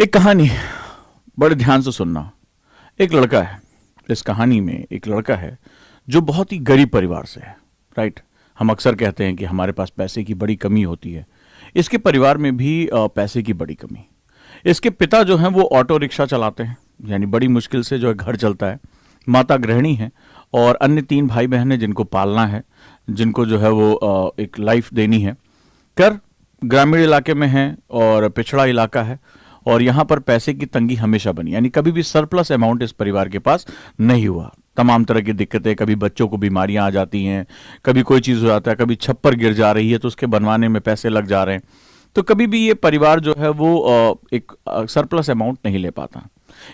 एक कहानी, बड़े ध्यान से सुनना। एक लड़का है, इस कहानी में एक लड़का है जो बहुत ही गरीब परिवार से है। राइट, हम अक्सर कहते हैं कि हमारे पास पैसे की बड़ी कमी होती है। इसके परिवार में भी पैसे की बड़ी कमी। इसके पिता जो हैं वो ऑटो रिक्शा चलाते हैं, यानी बड़ी मुश्किल से जो है घर चलता है। माता गृहिणी है और अन्य 3 भाई बहन हैं जिनको पालना है, जिनको जो है वो एक लाइफ देनी है। कर ग्रामीण इलाके में है और पिछड़ा इलाका है, और यहाँ पर पैसे की तंगी हमेशा बनी, यानी कभी भी सरप्लस अमाउंट इस परिवार के पास नहीं हुआ। तमाम तरह की दिक्कतें, कभी बच्चों को बीमारियां आ जाती हैं, कभी कोई चीज़ हो जाता है, कभी छप्पर गिर जा रही है तो उसके बनवाने में पैसे लग जा रहे हैं। तो कभी भी ये परिवार जो है वो एक सरप्लस अमाउंट नहीं ले पाता।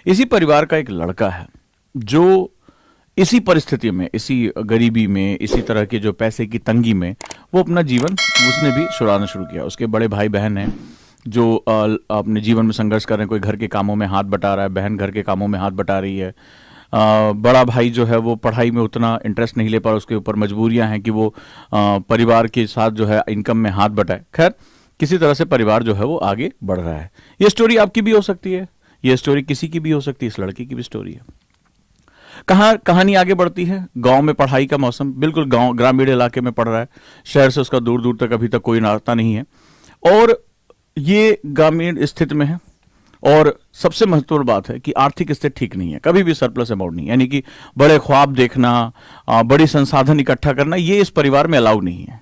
इसी परिवार का एक लड़का है जो इसी परिस्थिति में, इसी गरीबी में, इसी तरह के जो पैसे की तंगी में वो अपना जीवन उसने भी छुड़ाना शुरू किया। उसके बड़े भाई बहन हैं जो अपने जीवन में संघर्ष कर रहे हैं। कोई घर के कामों में हाथ बटा रहा है, बहन घर के कामों में हाथ बटा रही है। बड़ा भाई जो है वो पढ़ाई में उतना इंटरेस्ट नहीं ले पा रहा, उसके ऊपर मजबूरियां हैं कि वो परिवार के साथ जो है इनकम में हाथ बटाए। खैर, किसी तरह से परिवार जो है वो आगे बढ़ रहा है। ये स्टोरी आपकी भी हो सकती है, ये स्टोरी किसी की भी हो सकती है। इस लड़के की भी स्टोरी है। कहानी आगे बढ़ती है। गांव में पढ़ाई का मौसम, बिल्कुल गांव ग्रामीण इलाके में पढ़ रहा है। शहर से उसका दूर दूर तक अभी तक कोई नाता नहीं है, और ये ग्रामीण स्थिति में है। और सबसे महत्वपूर्ण बात है कि आर्थिक स्थिति ठीक नहीं है, कभी भी सरप्लस अमाउंट नहीं, यानी कि बड़े ख्वाब देखना, बड़ी संसाधन इकट्ठा करना, ये इस परिवार में अलाउ नहीं है।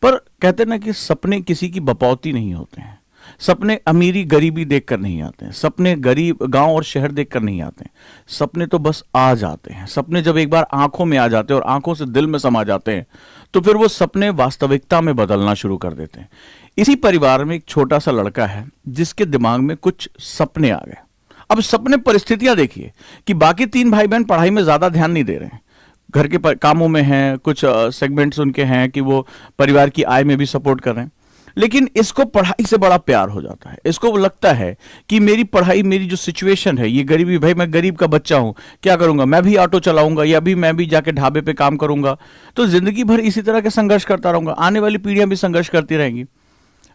पर कहते हैं ना कि सपने किसी की बपौती नहीं होते हैं। सपने अमीरी गरीबी देखकर नहीं आते हैं, सपने गरीब गांव और शहर देखकर नहीं आते हैं। सपने तो बस आ जाते हैं। सपने जब एक बार आंखों में आ जाते हैं और आंखों से दिल में समा जाते हैं तो फिर वो सपने वास्तविकता में बदलना शुरू कर देते हैं। इसी परिवार में एक छोटा सा लड़का है जिसके दिमाग में कुछ सपने आ गए। अब सपने, परिस्थितियां देखिए कि बाकी 3 भाई बहन पढ़ाई में ज्यादा ध्यान नहीं दे रहे हैं, घर के कामों में हैं, कुछ सेगमेंट्स उनके हैं कि वो परिवार की आय में भी सपोर्ट कर रहे हैं। लेकिन इसको पढ़ाई से बड़ा प्यार हो जाता है। इसको लगता है कि मेरी पढ़ाई, मेरी जो सिचुएशन है, ये गरीबी, भाई मैं गरीब का बच्चा हूं, क्या करूंगा, मैं भी ऑटो चलाऊंगा या भी मैं भी जाके ढाबे पे काम करूंगा, तो जिंदगी भर इसी तरह के संघर्ष करता रहूंगा। आने वाली पीढ़ियां भी संघर्ष करती रहेंगी।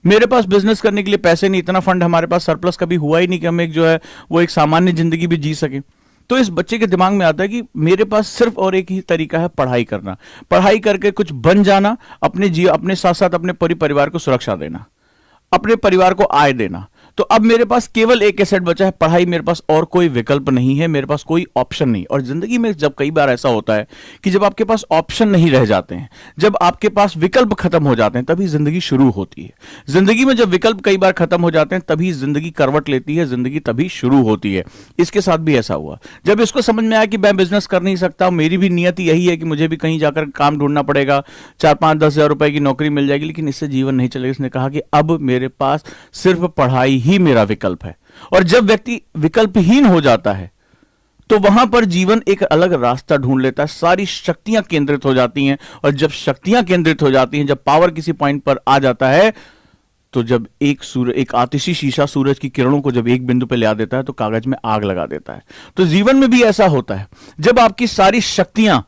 मेरे पास बिजनेस करने के लिए पैसे नहीं, इतना फंड हमारे पास सरप्लस कभी हुआ ही नहीं कि हम एक जो है वो एक सामान्य जिंदगी भी जी सके। तो इस बच्चे के दिमाग में आता है कि मेरे पास सिर्फ और एक ही तरीका है, पढ़ाई करना, पढ़ाई करके कुछ बन जाना, अपने साथ साथ अपने पूरे परिवार को सुरक्षा देना, अपने परिवार को आय देना। तो अब मेरे पास केवल एक एसेट बचा है, पढ़ाई। मेरे पास और कोई विकल्प नहीं है, मेरे पास कोई ऑप्शन नहीं। और जिंदगी में जब कई बार ऐसा होता है कि जब आपके पास ऑप्शन नहीं रह जाते हैं, जब आपके पास विकल्प खत्म हो जाते हैं, तभी जिंदगी शुरू होती है। जिंदगी में जब विकल्प कई बार खत्म हो जाते हैं तभी जिंदगी करवट लेती है, जिंदगी तभी शुरू होती है। इसके साथ भी ऐसा हुआ। जब इसको समझ में आया कि मैं बिजनेस कर नहीं सकता, मेरी भी नियत यही है कि मुझे भी कहीं जाकर काम ढूंढना पड़ेगा, 4-5-10 हजार रुपए की नौकरी मिल जाएगी, लेकिन इससे जीवन नहीं चलेगा। इसने कहा कि अब मेरे पास सिर्फ पढ़ाई ही मेरा विकल्प है। और जब व्यक्ति विकल्पहीन हो जाता है तो वहां पर जीवन एक अलग रास्ता ढूंढ लेता है। सारी शक्तियां केंद्रित हो जाती हैं, और जब शक्तियां केंद्रित हो जाती हैं, जब पावर किसी पॉइंट पर आ जाता है, तो जब एक आतिशी शीशा सूरज की किरणों को जब एक बिंदु पर ले आ देता है तो कागज में आग लगा देता है। तो जीवन में भी ऐसा होता है, जब आपकी सारी शक्तियां,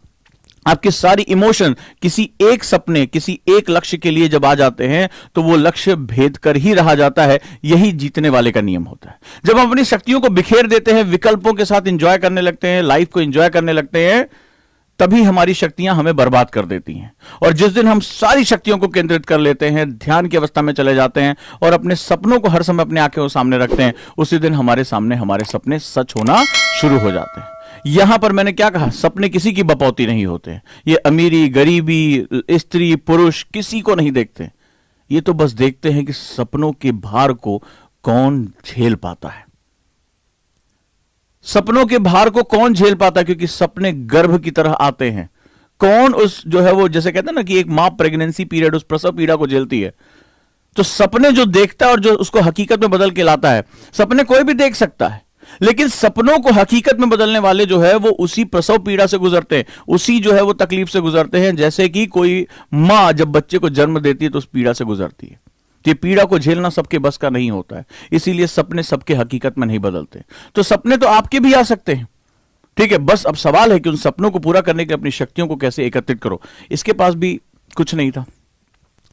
आपके सारी इमोशन किसी एक सपने, किसी एक लक्ष्य के लिए जब आ जाते हैं तो वो लक्ष्य भेद कर ही रहा जाता है। यही जीतने वाले का नियम होता है। जब हम अपनी शक्तियों को बिखेर देते हैं, विकल्पों के साथ एंजॉय करने लगते हैं, लाइफ को एंजॉय करने लगते हैं, तभी हमारी शक्तियां हमें बर्बाद कर देती हैं। और जिस दिन हम सारी शक्तियों को केंद्रित कर लेते हैं, ध्यान की अवस्था में चले जाते हैं और अपने सपनों को हर समय अपने आंखों के सामने रखते हैं, उसी दिन हमारे सामने हमारे सपने सच होना शुरू हो जाते हैं। यहां पर मैंने क्या कहा, सपने किसी की बपौती नहीं होते। ये अमीरी गरीबी, स्त्री पुरुष किसी को नहीं देखते। ये तो बस देखते हैं कि सपनों के भार को कौन झेल पाता है। सपनों के भार को कौन झेल पाता है, क्योंकि सपने गर्भ की तरह आते हैं। कौन उस जो है वो, जैसे कहते हैं ना कि एक मां प्रेगनेंसी पीरियड, उस प्रसव पीड़ा को झेलती है। तो सपने जो देखता है और जो उसको हकीकत में बदल के लाता है, सपने कोई भी देख सकता है, लेकिन सपनों को हकीकत में बदलने वाले जो है वो उसी प्रसव पीड़ा से गुजरते हैं, उसी जो है वो तकलीफ से गुजरते हैं। जैसे कि कोई मां जब बच्चे को जन्म देती है तो उस पीड़ा से गुजरती है। ये पीड़ा को झेलना सबके बस का नहीं होता है, इसीलिए सपने सबके हकीकत में नहीं बदलते। तो सपने तो आपके भी आ सकते हैं, ठीक है। बस अब सवाल है कि उन सपनों को पूरा करने के लिए अपनी शक्तियों को कैसे एकत्रित करो। इसके पास भी कुछ नहीं था,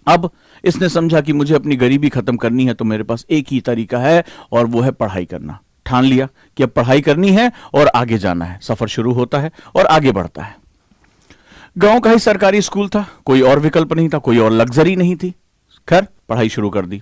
अब इसने समझा कि मुझे अपनी गरीबी खत्म करनी है तो मेरे पास एक ही तरीका है और वो है पढ़ाई करना। ठान लिया कि अब पढ़ाई करनी है और आगे जाना है। सफर शुरू होता है और आगे बढ़ता है। गांव का ही सरकारी स्कूल था, कोई और विकल्प नहीं था, कोई और लग्जरी नहीं थी। खैर पढ़ाई शुरू कर दी,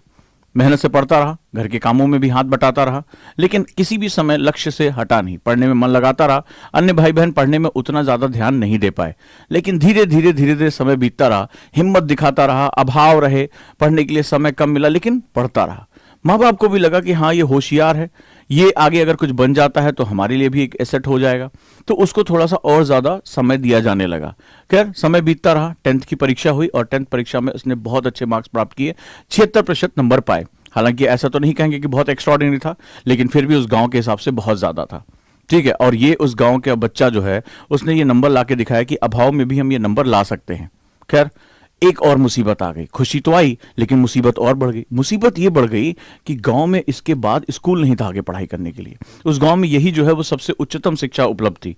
मेहनत से पढ़ता रहा, घर के कामों में भी हाथ बटाता रहा, लेकिन किसी भी समय लक्ष्य से हटा नहीं, पढ़ने में मन लगाता रहा। अन्य भाई बहन पढ़ने में उतना ज्यादा ध्यान नहीं दे पाए, लेकिन धीरे धीरे धीरे धीरे समय बीतता रहा, हिम्मत दिखाता रहा, अभाव रहे, पढ़ने के लिए समय कम मिला, लेकिन पढ़ता रहा। माँ बाप को भी लगा कि हाँ ये होशियार है, ये आगे अगर कुछ बन जाता है तो हमारे लिए भी एक एसेट हो जाएगा, तो उसको थोड़ा सा और ज्यादा समय दिया जाने लगा। खैर समय बीतता रहा, 10th की परीक्षा हुई और 10th परीक्षा में उसने बहुत अच्छे मार्क्स प्राप्त किए, 76% नंबर पाए। हालांकि ऐसा तो नहीं कहेंगे कि बहुत एक्स्ट्राऑर्डिनरी था, लेकिन फिर भी उस गांव के हिसाब से बहुत ज्यादा था। ठीक है, और ये उस गांव का बच्चा जो है उसने ये नंबर ला के दिखाया कि अभाव में भी हम ये नंबर ला सकते हैं। खैर एक और मुसीबत आ गई, खुशी तो आई लेकिन मुसीबत और बढ़ गई। मुसीबत ये बढ़ गई कि गांव में इसके बाद स्कूल नहीं था आगे पढ़ाई करने के लिए। उस गांव में यही जो है वो सबसे उच्चतम शिक्षा उपलब्ध थी।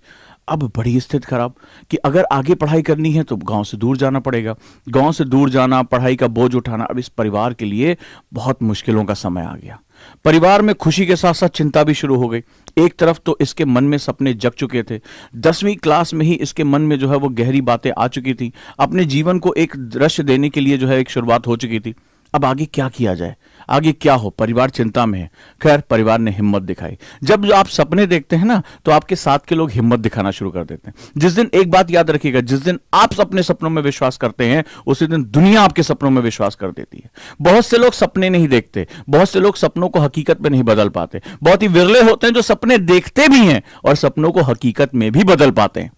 अब बड़ी स्थिति खराब कि अगर आगे पढ़ाई करनी है तो गांव से दूर जाना पड़ेगा। गांव से दूर जाना, पढ़ाई का बोझ उठाना, अब इस परिवार के लिए बहुत मुश्किलों का समय आ गया। परिवार में खुशी के साथ साथ चिंता भी शुरू हो गई। एक तरफ तो इसके मन में सपने जग चुके थे, 10वीं क्लास में ही इसके मन में जो है वो गहरी बातें आ चुकी थी, अपने जीवन को एक दृश्य देने के लिए जो है एक शुरुआत हो चुकी थी। अब आगे क्या किया जाए, आगे क्या हो, परिवार चिंता में है। खैर परिवार ने हिम्मत दिखाई। जब आप सपने देखते हैं ना तो आपके साथ के लोग हिम्मत दिखाना शुरू कर देते हैं। जिस दिन, एक बात याद रखिएगा, जिस दिन आप अपने सपनों में विश्वास करते हैं उसी दिन दुनिया आपके सपनों में विश्वास कर देती है। बहुत से लोग सपने नहीं देखते, बहुत से लोग सपनों को हकीकत में नहीं बदल पाते। बहुत ही विरले होते हैं जो सपने देखते भी हैं और सपनों को हकीकत में भी बदल पाते हैं।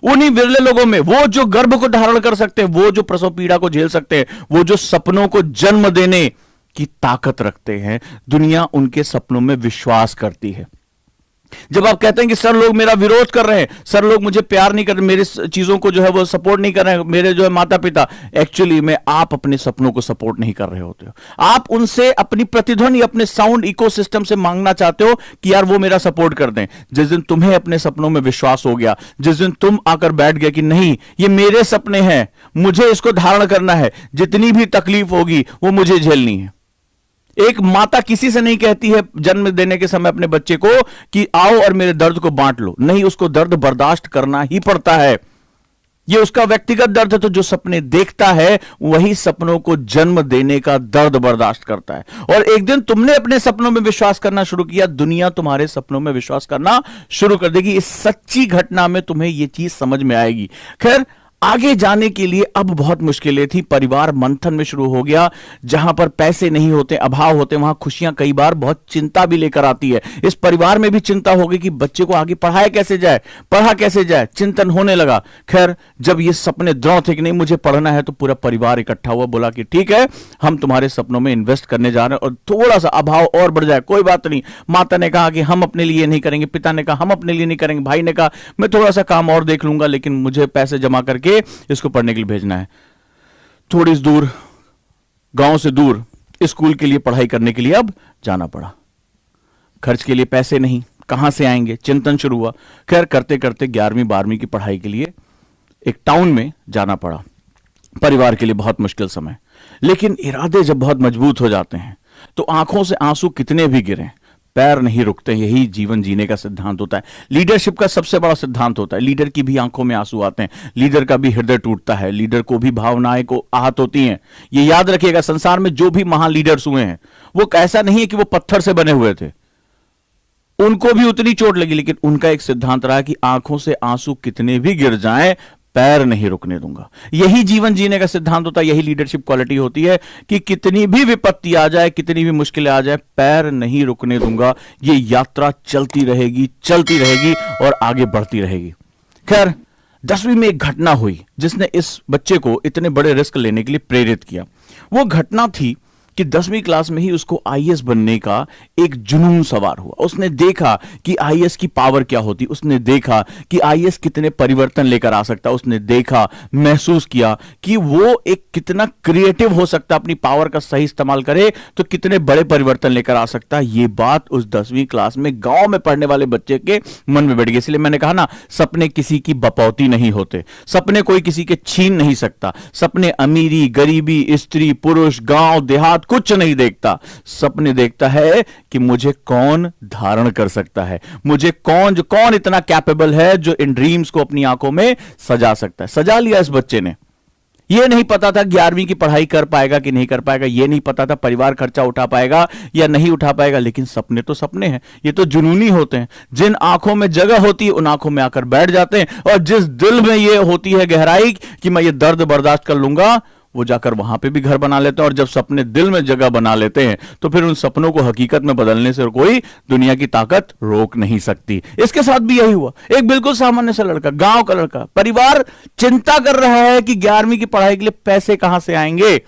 उन्हीं विरले लोगों में वो जो गर्भ को धारण कर सकते हैं, वो जो प्रसव पीड़ा को झेल सकते हैं, वो जो सपनों को जन्म देने की ताकत रखते हैं, दुनिया उनके सपनों में विश्वास करती है। जब आप कहते हैं कि सर लोग मेरा विरोध कर रहे हैं, सर लोग मुझे प्यार नहीं कर रहे, मेरे चीजों को जो है वो सपोर्ट नहीं कर रहे हैं, मेरे जो है माता पिता, एक्चुअली में आप अपने सपनों को सपोर्ट नहीं कर रहे होते हो। आप उनसे अपनी प्रतिध्वनि, अपने साउंड इकोसिस्टम से मांगना चाहते हो कि यार वो मेरा सपोर्ट कर दें। जिस दिन तुम्हें अपने सपनों में विश्वास हो गया, जिस दिन तुम आकर बैठ गए कि नहीं ये मेरे सपने हैं, मुझे इसको धारण करना है, जितनी भी तकलीफ होगी वो मुझे झेलनी है। एक माता किसी से नहीं कहती है जन्म देने के समय अपने बच्चे को कि आओ और मेरे दर्द को बांट लो, नहीं, उसको दर्द बर्दाश्त करना ही पड़ता है। ये उसका व्यक्तिगत दर्द है। तो जो सपने देखता है वही सपनों को जन्म देने का दर्द बर्दाश्त करता है। और एक दिन तुमने अपने सपनों में विश्वास करना शुरू किया, दुनिया तुम्हारे सपनों में विश्वास करना शुरू कर देगी। इस सच्ची घटना में तुम्हें यह चीज समझ में आएगी। खैर आगे जाने के लिए अब बहुत मुश्किलें थी। परिवार मंथन में शुरू हो गया। जहां पर पैसे नहीं होते, अभाव होते, वहां खुशियां कई बार बहुत चिंता भी लेकर आती है। इस परिवार में भी चिंता हो गई कि बच्चे को आगे पढ़ाया कैसे जाए, पढ़ा कैसे जाए, चिंतन होने लगा। खैर जब ये सपने दृढ़ थे कि नहीं मुझे पढ़ना है, तो पूरा परिवार इकट्ठा हुआ, बोला कि ठीक है हम तुम्हारे सपनों में इन्वेस्ट करने जा रहे हैं और थोड़ा सा अभाव और बढ़ जाए कोई बात नहीं। माता ने कहा कि हम अपने लिए नहीं करेंगे, पिता ने कहा हम अपने लिए नहीं करेंगे, भाई ने कहा मैं थोड़ा सा काम और देख लूंगा, लेकिन मुझे पैसे जमा करके इसको पढ़ने के लिए भेजना है। थोड़ी दूर, गांव से दूर स्कूल के लिए पढ़ाई करने के लिए अब जाना पड़ा। खर्च के लिए पैसे नहीं, कहां से आएंगे, चिंतन शुरू हुआ। खैर करते करते 11वीं 12वीं की पढ़ाई के लिए एक टाउन में जाना पड़ा। परिवार के लिए बहुत मुश्किल समय, लेकिन इरादे जब बहुत मजबूत हो जाते हैं तो आंखों से आंसू कितने भी गिरे पैर नहीं रुकते। यही जीवन जीने का सिद्धांत होता है। लीडरशिप का सबसे बड़ा सिद्धांत होता है। लीडर की भी आंखों में आंसू आते हैं, लीडर का भी हृदय टूटता है, लीडर को भी भावनाएं को आहत होती हैं। ये याद रखिएगा, संसार में जो भी महान लीडर्स हुए हैं वो ऐसा नहीं है कि वो पत्थर से बने हुए थे, उनको भी उतनी चोट लगी, लेकिन उनका एक सिद्धांत रहा कि आंखों से आंसू कितने भी गिर जाएं पैर नहीं रुकने दूंगा। यही जीवन जीने का सिद्धांत होता है। यही लीडरशिप क्वालिटी होती है कि कितनी भी विपत्ति आ जाए, कितनी भी मुश्किलें आ जाए, पैर नहीं रुकने दूंगा। ये यात्रा चलती रहेगी और आगे बढ़ती रहेगी। खैर 10वीं में एक घटना हुई जिसने इस बच्चे को इतने बड़े रिस्क लेने के लिए प्रेरित किया। वो घटना थी कि 10वीं क्लास में ही उसको आईएएस बनने का एक जुनून सवार हुआ। उसने देखा कि आईएएस की पावर क्या होती, उसने देखा कि आईएएस कितने परिवर्तन लेकर आ सकता, उसने देखा, महसूस किया कि वो एक कितना क्रिएटिव हो सकता, अपनी पावर का सही इस्तेमाल करे तो कितने बड़े परिवर्तन लेकर आ सकता। ये बात उस 10वीं क्लास में गांव में पढ़ने वाले बच्चे के मन में बैठ गई। इसलिए मैंने कहा ना, सपने किसी की बपौती नहीं होते, सपने कोई किसी के छीन नहीं सकता। सपने अमीरी, गरीबी, स्त्री, पुरुष, गांव, देहात कुछ नहीं देखता। सपने देखता है कि मुझे कौन धारण कर सकता है, मुझे कौन इतना कैपेबल है जो इन ड्रीम्स को अपनी आंखों में सजा सकता है। सजा लिया इस बच्चे ने। यह नहीं पता था 11वीं की पढ़ाई कर पाएगा कि नहीं कर पाएगा, यह नहीं पता था परिवार खर्चा उठा पाएगा या नहीं उठा पाएगा, लेकिन सपने तो सपने हैं, ये तो जुनूनी होते हैं। जिन आंखों में जगह होती है उन आंखों में आकर बैठ जाते हैं, और जिस दिल में यह होती है गहराई कि मैं ये दर्द बर्दाश्त कर लूंगा, वो जाकर वहां पे भी घर बना लेते हैं। और जब सपने दिल में जगह बना लेते हैं तो फिर उन सपनों को हकीकत में बदलने से कोई दुनिया की ताकत रोक नहीं सकती। इसके साथ भी यही हुआ। एक बिल्कुल सामान्य सा लड़का, गांव का लड़का, परिवार चिंता कर रहा है कि 11वीं की पढ़ाई के लिए पैसे कहां से आएंगे।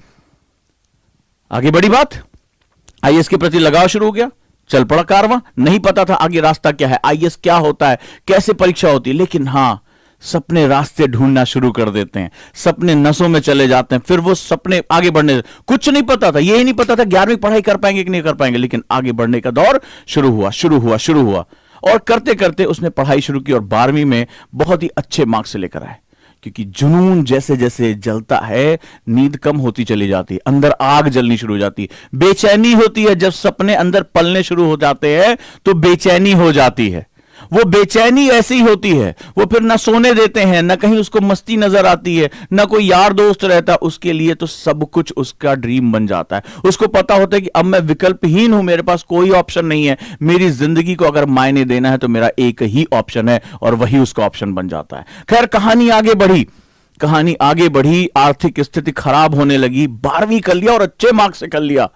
आगे बड़ी बात, आईएएस के प्रति लगाव शुरू हो गया, चल पड़ा कारवां। नहीं पता था आगे रास्ता क्या है, आईएएस क्या होता है, कैसे परीक्षा होती है, लेकिन हां, सपने रास्ते ढूंढना शुरू कर देते हैं, सपने नसों में चले जाते हैं। फिर वो सपने आगे बढ़ने, कुछ नहीं पता था, यही नहीं पता था 11वीं पढ़ाई कर पाएंगे कि नहीं कर पाएंगे, लेकिन आगे बढ़ने का दौर शुरू हुआ। और करते करते उसने पढ़ाई शुरू की और 12वीं में बहुत ही अच्छे मार्क्स से लेकर आए। क्योंकि जुनून जैसे जैसे जलता है, नींद कम होती चली जाती है, अंदर आग जलनी शुरू हो जाती है, बेचैनी होती है। जब सपने अंदर पलने शुरू हो जाते हैं तो बेचैनी हो जाती है। वो बेचैनी ऐसी होती है, वो फिर ना सोने देते हैं, ना कहीं उसको मस्ती नजर आती है, ना कोई यार दोस्त रहता। उसके लिए तो सब कुछ उसका ड्रीम बन जाता है। उसको पता होता है कि अब मैं विकल्पहीन हूं, मेरे पास कोई ऑप्शन नहीं है, मेरी जिंदगी को अगर मायने देना है तो मेरा एक ही ऑप्शन है, और वही उसका ऑप्शन बन जाता है। खैर, कहानी आगे बढ़ी, आर्थिक स्थिति खराब होने लगी। 12वीं कर लिया और अच्छे मार्क्स से कर लिया,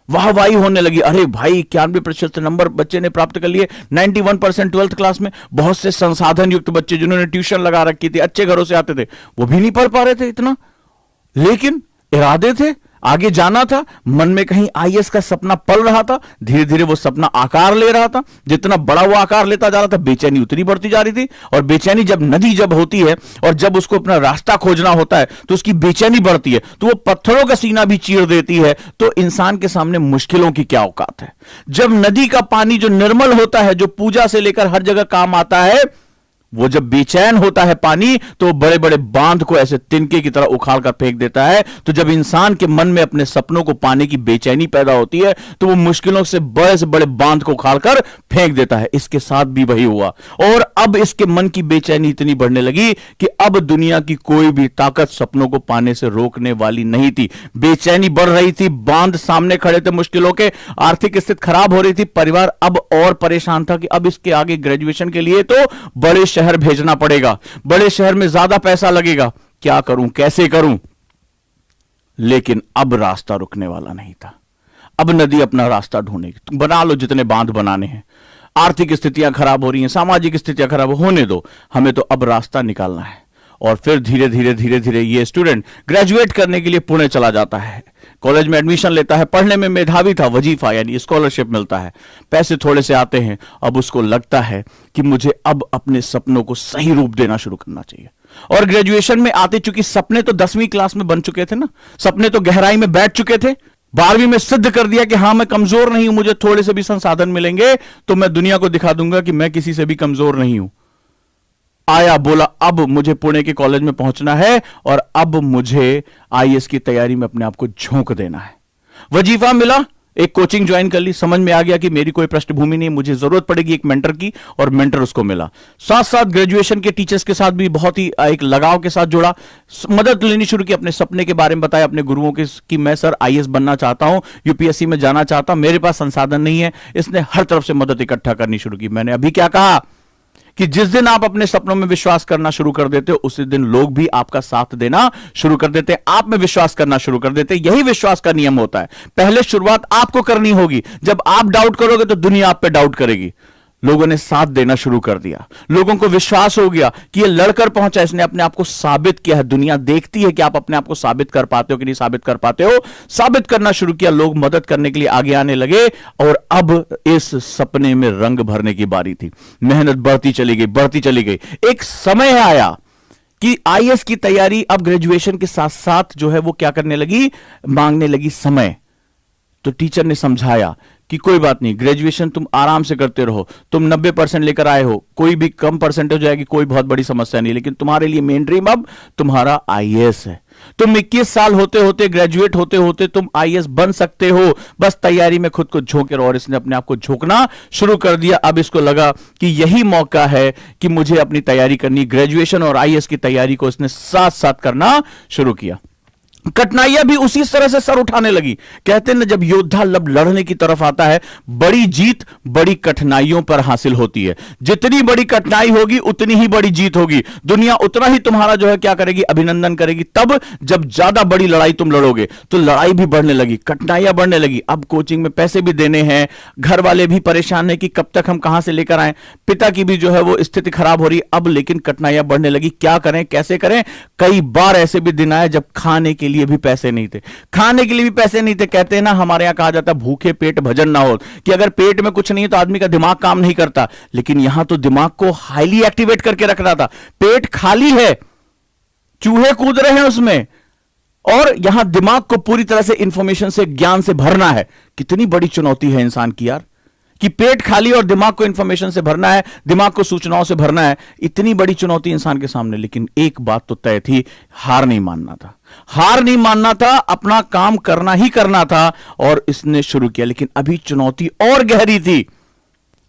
वाहवाही होने लगी। अरे भाई, 91% नंबर बच्चे ने प्राप्त कर लिए, 91% 12th क्लास में। बहुत से संसाधन युक्त बच्चे जिन्होंने ट्यूशन लगा रखी थी, अच्छे घरों से आते थे, वो भी नहीं पढ़ पा रहे थे इतना, लेकिन इरादे थे, आगे जाना था। मन में कहीं आईएएस का सपना पल रहा था। धीरे धीरे वो सपना आकार ले रहा था। जितना बड़ा वो आकार लेता जा रहा था, बेचैनी उतनी बढ़ती जा रही थी। और बेचैनी जब नदी होती है और जब उसको अपना रास्ता खोजना होता है तो उसकी बेचैनी बढ़ती है, तो वो पत्थरों का सीना भी चीर देती है। तो इंसान के सामने मुश्किलों की क्या औकात है। जब नदी का पानी जो निर्मल होता है, जो पूजा से लेकर हर जगह काम आता है, वो जब बेचैन होता है पानी, तो बड़े बड़े बांध को ऐसे तिनके की तरह उखाड़ कर फेंक देता है। तो जब इंसान के मन में अपने सपनों को पाने की बेचैनी पैदा होती है, तो वो मुश्किलों से बड़े बांध को उखाड़ कर फेंक देता है। इसके साथ भी वही हुआ। और अब इसके मन की बेचैनी इतनी बढ़ने लगी कि अब दुनिया की कोई भी ताकत सपनों को पाने से रोकने वाली नहीं थी। बेचैनी बढ़ रही थी, बांध सामने खड़े थे मुश्किलों के, आर्थिक स्थिति खराब हो रही थी। परिवार अब और परेशान था कि अब इसके आगे ग्रेजुएशन के लिए तो बड़े शहर भेजना पड़ेगा, बड़े शहर में ज्यादा पैसा लगेगा, क्या करूं, कैसे करूं। लेकिन अब रास्ता रुकने वाला नहीं था। अब नदी अपना रास्ता ढूंढेगी। बना लो जितने बांध बनाने हैं, आर्थिक स्थितियां खराब हो रही हैं, सामाजिक स्थितियां खराब होने दो, हमें तो अब रास्ता निकालना है। और फिर धीरे धीरे ये स्टूडेंट ग्रेजुएट करने के लिए पुणे चला जाता है, कॉलेज में एडमिशन लेता है। पढ़ने में मेधावी था, वजीफा यानी स्कॉलरशिप मिलता है, पैसे थोड़े से आते हैं। अब उसको लगता है कि मुझे अब अपने सपनों को सही रूप देना शुरू करना चाहिए। और ग्रेजुएशन में आते, चूंकि सपने तो 10वीं क्लास में बन चुके थे ना, सपने तो गहराई में बैठ चुके थे। 12वीं में सिद्ध कर दिया कि हां, मैं कमजोर नहीं हूं, मुझे थोड़े से भी संसाधन मिलेंगे तो मैं दुनिया को दिखा दूंगा कि मैं किसी से भी कमजोर नहीं हूं। आया, बोला अब मुझे पुणे के कॉलेज में पहुंचना है और अब मुझे आईएएस की तैयारी में अपने आप को झोंक देना है। वजीफा मिला, एक कोचिंग ज्वाइन कर ली, समझ में आ गया कि मेरी कोई पृष्ठभूमि नहीं, मुझे जरूरत पड़ेगी एक मेंटर की, और मेंटर उसको मिला। साथ साथ ग्रेजुएशन के टीचर्स के साथ भी बहुत ही एक लगाव के साथ जुड़ा, मदद लेनी शुरू की, अपने सपने के बारे में बताया अपने गुरुओं के कि मैं सर आईएएस बनना चाहता हूं, यूपीएससी में जाना चाहता हूं, मेरे पास संसाधन नहीं है। इसने हर तरफ से मदद इकट्ठा करनी शुरू की। मैंने अभी क्या कहा कि जिस दिन आप अपने सपनों में विश्वास करना शुरू कर देते हो, उसी दिन लोग भी आपका साथ देना शुरू कर देते हैं, आप में विश्वास करना शुरू कर देते हैं। यही विश्वास का नियम होता है। पहले शुरुआत आपको करनी होगी। जब आप डाउट करोगे तो दुनिया आप पे डाउट करेगी। लोगों ने साथ देना शुरू कर दिया, लोगों को विश्वास हो गया कि ये लड़कर पहुंचा, इसने अपने आप को साबित किया है, दुनिया देखती है कि आप अपने आप को साबित कर पाते हो कि नहीं साबित कर पाते हो, साबित करना शुरू किया, लोग मदद करने के लिए आगे आने लगे। और अब इस सपने में रंग भरने की बारी थी। मेहनत बढ़ती चली गई, बढ़ती चली गई। एक समय आया कि आईएएस की तैयारी अब ग्रेजुएशन के साथ साथ जो है वो क्या करने लगी, मांगने लगी समय। तो टीचर ने समझाया कि कोई बात नहीं, ग्रेजुएशन तुम आराम से करते रहो, तुम 90% लेकर आए हो, कोई भी कम परसेंटेज हो जाएगी, कोई बहुत बड़ी समस्या नहीं, लेकिन तुम्हारे लिए मेन ड्रीम अब तुम्हारा आईएएस है। तुम 21 साल होते होते, ग्रेजुएट होते होते तुम आईएएस बन सकते हो, बस तैयारी में खुद को झोंके रहो। और इसने अपने आप को झोंकना शुरू कर दिया। अब इसको लगा कि यही मौका है कि मुझे अपनी तैयारी करनी। ग्रेजुएशन और आईएएस की तैयारी को इसने साथ साथ करना शुरू किया। कठिनाइयां भी उसी तरह से सर उठाने लगी। कहते हैं ना, जब योद्धा लब लड़ने की तरफ आता है, बड़ी जीत बड़ी कठिनाइयों पर हासिल होती है। जितनी बड़ी कठिनाई होगी उतनी ही बड़ी जीत होगी। दुनिया उतना ही तुम्हारा जो है क्या करेगी, अभिनंदन करेगी। तब जब ज्यादा बड़ी लड़ाई तुम लड़ोगे तो लड़ाई भी बढ़ने लगी, कठिनाइयां बढ़ने लगी। अब कोचिंग में पैसे भी देने हैं, घर वाले भी परेशान है कि कब तक हम कहां से लेकर आए, पिता की भी जो है वो स्थिति खराब हो रही है। अब लेकिन कठिनाइयां बढ़ने लगी, क्या करें कैसे करें। कई बार ऐसे भी दिन आए जब खाने के लिए भी पैसे नहीं थे, खाने के लिए भी पैसे नहीं थे। कहते हैं ना, हमारे यहां कहा जाता है भूखे पेट भजन ना हो, कि अगर पेट में कुछ नहीं है तो आदमी का दिमाग काम नहीं करता। लेकिन यहां तो दिमाग को हाईली एक्टिवेट करके रखना था। पेट खाली है, चूहे कूद रहे हैं उसमें, और यहां दिमाग को पूरी तरह से इंफॉर्मेशन से, ज्ञान से भरना है। कितनी बड़ी चुनौती है इंसान की यार, कि पेट खाली और दिमाग को इंफॉर्मेशन से भरना है, दिमाग को सूचनाओं से भरना है। इतनी बड़ी चुनौती इंसान के सामने। लेकिन एक बात तो तय थी, हार नहीं मानना था, हार नहीं मानना था, अपना काम करना ही करना था। और इसने शुरू किया। लेकिन अभी चुनौती और गहरी थी।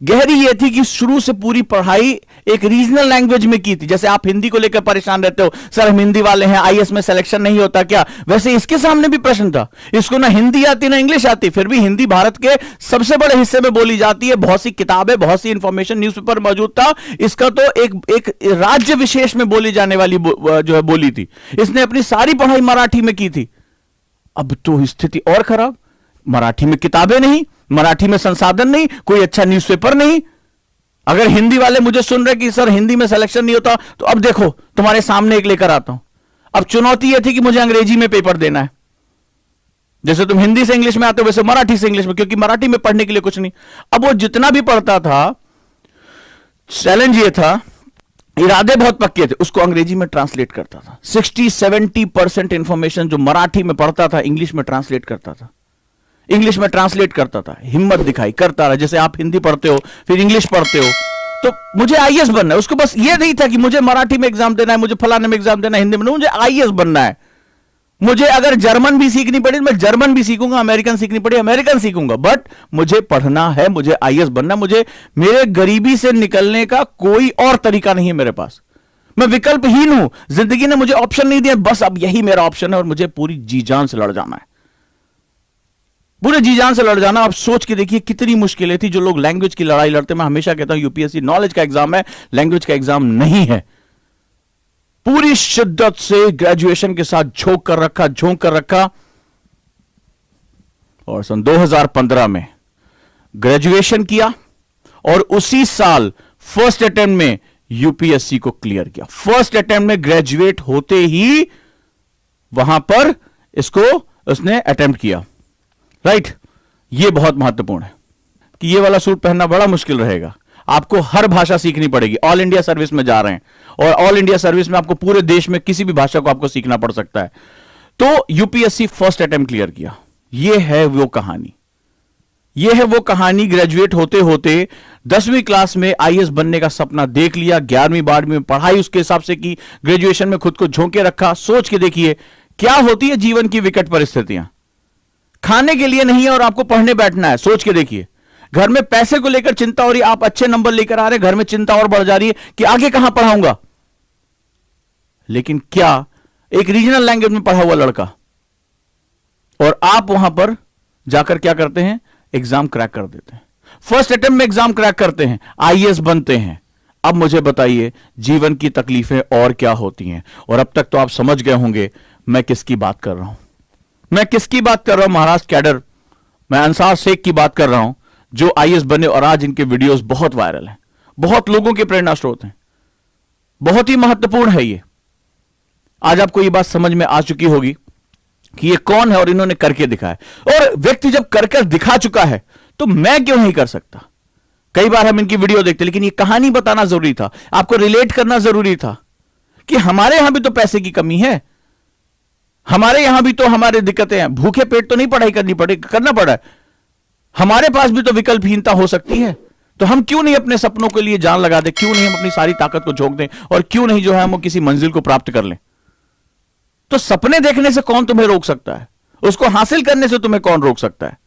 गहरी यह थी कि शुरू से पूरी पढ़ाई एक रीजनल लैंग्वेज में की थी। जैसे आप हिंदी को लेकर परेशान रहते हो, सर हम हिंदी वाले हैं, आईएएस में सिलेक्शन नहीं होता क्या, वैसे इसके सामने भी प्रश्न था। इसको ना हिंदी आती ना इंग्लिश आती, फिर भी हिंदी भारत के सबसे बड़े हिस्से में बोली जाती है। बहुत सी किताबें, बहुत सी इंफॉर्मेशन न्यूज़पेपर मौजूद था। इसका तो एक राज्य विशेष में बोली जाने वाली जो है बोली थी। इसने अपनी सारी पढ़ाई मराठी में की थी। अब तो स्थिति और खराब, मराठी में किताबें नहीं, मराठी में संसाधन नहीं, कोई अच्छा न्यूज़पेपर नहीं। अगर हिंदी वाले मुझे सुन रहे कि सर हिंदी में सिलेक्शन नहीं होता, तो अब देखो तुम्हारे सामने एक लेकर आता हूं। अब चुनौती यह थी कि मुझे अंग्रेजी में पेपर देना है। जैसे तुम हिंदी से इंग्लिश में आते हो, वैसे मराठी से इंग्लिश में, क्योंकि मराठी में पढ़ने के लिए कुछ नहीं। अब वो जितना भी पढ़ता था, चैलेंज ये था, इरादे बहुत पक्के थे, उसको अंग्रेजी में ट्रांसलेट करता था। 60-70% इंफॉर्मेशन जो मराठी में पढ़ता था, इंग्लिश में ट्रांसलेट करता था, इंग्लिश में ट्रांसलेट करता था। हिम्मत दिखाई, करता रहा। जैसे आप हिंदी पढ़ते हो फिर इंग्लिश पढ़ते हो, तो मुझे आईएएस बनना है। उसको बस ये नहीं था कि मुझे मराठी में एग्जाम देना है, मुझे फलाने में एग्जाम देना है, हिंदी में, मुझे आईएएस बनना है। मुझे अगर जर्मन भी सीखनी पड़ी मैं जर्मन भी सीखूंगा, अमेरिकन सीखनी पड़ी अमेरिकन सीखूंगा, बट मुझे पढ़ना है, मुझे आईएएस बनना। मुझे मेरे गरीबी से निकलने का कोई और तरीका नहीं है मेरे पास। मैं विकल्पहीन हूं, जिंदगी ने मुझे ऑप्शन नहीं दिया, बस अब यही मेरा ऑप्शन है और मुझे पूरी जी जान से लड़ जाना है, पूरे जी जान से लड़ जाना। अब सोच के देखिए कितनी मुश्किलें थी। जो लोग लैंग्वेज की लड़ाई लड़ते, मैं हमेशा कहता हूं यूपीएससी नॉलेज का एग्जाम है, लैंग्वेज का एग्जाम नहीं है। पूरी शिद्दत से ग्रेजुएशन के साथ झोंक कर रखा। और सन 2015 में ग्रेजुएशन किया और उसी साल फर्स्ट अटेम्प्ट में यूपीएससी को क्लियर किया। फर्स्ट अटेम्प्ट में ग्रेजुएट होते ही वहां पर इसको उसने अटेम्प्ट किया। राइट, ये बहुत महत्वपूर्ण है कि ये वाला सूट पहनना बड़ा मुश्किल रहेगा। आपको हर भाषा सीखनी पड़ेगी। ऑल इंडिया सर्विस में जा रहे हैं और ऑल इंडिया सर्विस में आपको पूरे देश में किसी भी भाषा को आपको सीखना पड़ सकता है। तो यूपीएससी फर्स्ट अटेम्प्ट क्लियर किया। ये है वो कहानी, ये है वो कहानी। ग्रेजुएट होते होते 10वीं क्लास में आईएएस बनने का सपना देख लिया। 11वीं 12वीं में पढ़ाई उसके हिसाब से की, ग्रेजुएशन में खुद को झोंके रखा। सोच के देखिए क्या होती है जीवन की विकट परिस्थितियां। खाने के लिए नहीं है और आपको पढ़ने बैठना है। सोच के देखिए, घर में पैसे को लेकर चिंता हो रही है, आप अच्छे नंबर लेकर आ रहे हैं, घर में चिंता और बढ़ जा रही है कि आगे कहां पढ़ाऊंगा। लेकिन क्या एक रीजनल लैंग्वेज में पढ़ा हुआ लड़का, और आप वहां पर जाकर क्या करते हैं, एग्जाम क्रैक कर देते हैं। फर्स्ट अटेम्प्ट में एग्जाम क्रैक करते हैं, आईएएस बनते हैं। अब मुझे बताइए जीवन की तकलीफें और क्या होती हैं। और अब तक तो आप समझ गए होंगे मैं किसकी बात कर रहा हूं। मैं किसकी बात कर रहा हूं, महाराष्ट्र कैडर, मैं अंसार शेख की बात कर रहा हूं, जो आईएएस बने और आज इनके वीडियोस बहुत वायरल हैं, बहुत लोगों के प्रेरणा स्रोत हैं, बहुत ही महत्वपूर्ण है ये। आज आपको ये बात समझ में आ चुकी होगी कि ये कौन है और इन्होंने करके दिखाया। और व्यक्ति जब कर दिखा चुका है तो मैं क्यों नहीं कर सकता। कई बार हम इनकी वीडियो देखते, लेकिन ये कहानी बताना जरूरी था, आपको रिलेट करना जरूरी था कि हमारे यहां भी तो पैसे की कमी है, हमारे यहां भी तो हमारे दिक्कतें हैं, भूखे पेट तो नहीं पढ़ाई करना पड़ा है, हमारे पास भी तो विकल्पहीनता हो सकती है। तो हम क्यों नहीं अपने सपनों के लिए जान लगा दें, क्यों नहीं हम अपनी सारी ताकत को झोंक दें, और क्यों नहीं जो है हम किसी मंजिल को प्राप्त कर लें। तो सपने देखने से कौन तुम्हें रोक सकता है, उसको हासिल करने से तुम्हें कौन रोक सकता है।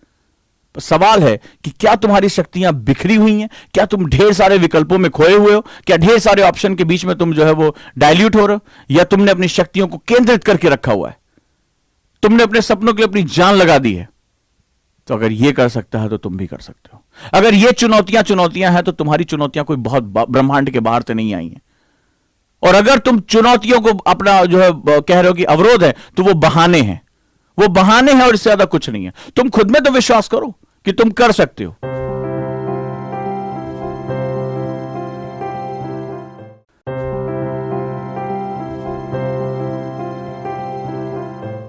सवाल है कि क्या तुम्हारी शक्तियां बिखरी हुई हैं, क्या तुम ढेर सारे विकल्पों में खोए हुए हो, क्या ढेर सारे ऑप्शन के बीच में तुम जो है वो डाइल्यूट हो रहे हो, या तुमने अपनी शक्तियों को केंद्रित करके रखा हुआ है, तुमने अपने सपनों के लिए अपनी जान लगा दी है। तो अगर ये कर सकता है तो तुम भी कर सकते हो। अगर ये चुनौतियां हैं तो तुम्हारी चुनौतियां कोई बहुत ब्रह्मांड के बाहर से नहीं आई हैं। और अगर तुम चुनौतियों को अपना जो है कह रहे हो कि अवरोध है, तो वो बहाने हैं, और इससे ज्यादा कुछ नहीं है। तुम खुद में तो विश्वास करो कि तुम कर सकते हो।